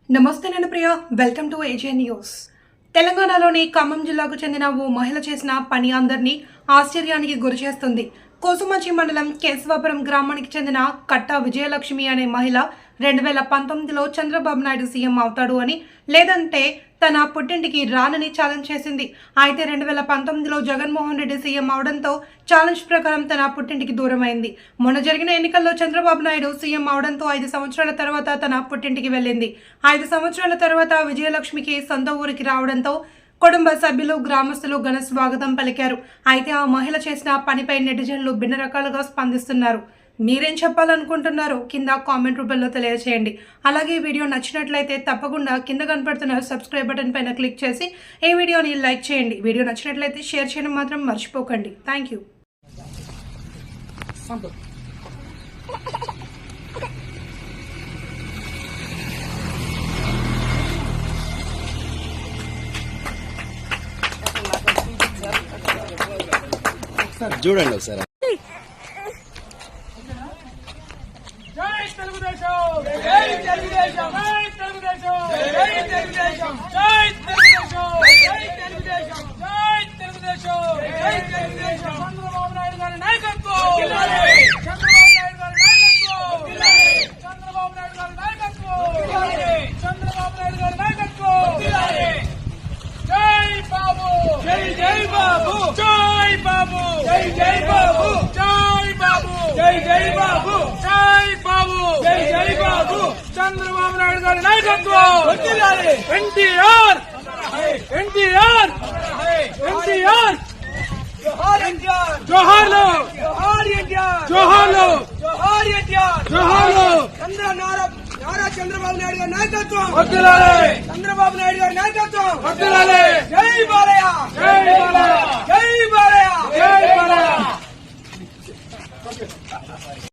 నమస్తే నేను ప్రియ welcome to ఏజే news. తెలంగాణలోని ఖమ్మం జిల్లాకు చెందిన ఓ మహిళ చేసిన పని అందరినీ ఆశ్చర్యానికి గురిచేస్తుంది. కోసుమంచి మండలం కేశవాపురం గ్రామానికి చెందిన కట్టా విజయలక్ష్మి అనే మహిళ 2019లో చంద్రబాబు నాయుడు సీఎం అవుతాడు అని లేదంటే తన పుట్టింటికి రానని ఛాలెంజ్ చేసింది. అయితే 2019లో జగన్మోహన్ రెడ్డి సీఎం అవడంతో ఛాలెంజ్ ప్రకారం తన పుట్టింటికి దూరమైంది. మొన్న జరిగిన ఎన్నికల్లో చంద్రబాబు నాయుడు సీఎం అవడంతో 5 సంవత్సరాల తర్వాత తన పుట్టింటికి వెళ్ళింది. 5 సంవత్సరాల తర్వాత విజయలక్ష్మికి సొంత ఊరికి రావడంతో కుటుంబ సభ్యులు గ్రామస్తులు ఘన స్వాగతం పలికారు. అయితే ఆ మహిళ చేసిన పనిపై నెటిజన్లు భిన్న రకాలుగా స్పందిస్తున్నారు. మీరేం చెప్పాలనుకుంటున్నారో కింద కామెంట్ రూపంలో తెలియజేయండి. అలాగే వీడియో నచ్చినట్లయితే తప్పకుండా కింద కనపడుతున్న సబ్స్క్రైబ్ బటన్ పైన క్లిక్ చేసి ఈ వీడియోని లైక్ చేయండి. వీడియో నచ్చినట్లయితే షేర్ చేయడం మాత్రం మర్చిపోకండి. Thank you. చూడండి ఒకసారి. జై తెలుగుదేశం, జై తెలుగుదేశం, జై తెలుగుదేశం, జై తెలుగుదేశం, జై తెలుగుదేశం, జై తెలుగుదేశం, జై తెలుగుదేశం, జై తెలుగుదేశం. చంద్రబాబు నాయుడు గారి నాయకత్వం, చంద్రబాబు నాయుడు గారి నాయకత్వం, చంద్రబాబు నాయుడు గారి నాయకత్వం, చంద్రబాబు నాయుడు గారి నాయకత్వం. జై బాబు, జై జై బాబు, జై బాబు, జై జై బాబు, జై బాబు, జై జై బాబు, జై బాబు, జై జై బాబు. చంద్రబాబు నాయుడు గారి నాయకత్వం. ఎన్టీఆర్, ఎన్టీఆర్, ఎన్టీఆర్, జోహార్లు, జోహార్లు, జోహార్లు. నారా చంద్రబాబు నాయుడు గారి నాయకత్వం. చంద్రబాబు నాయుడు గారి నాయకత్వం. జై బాలయ్య, జై బాలయ్య, జై బాలయ్య.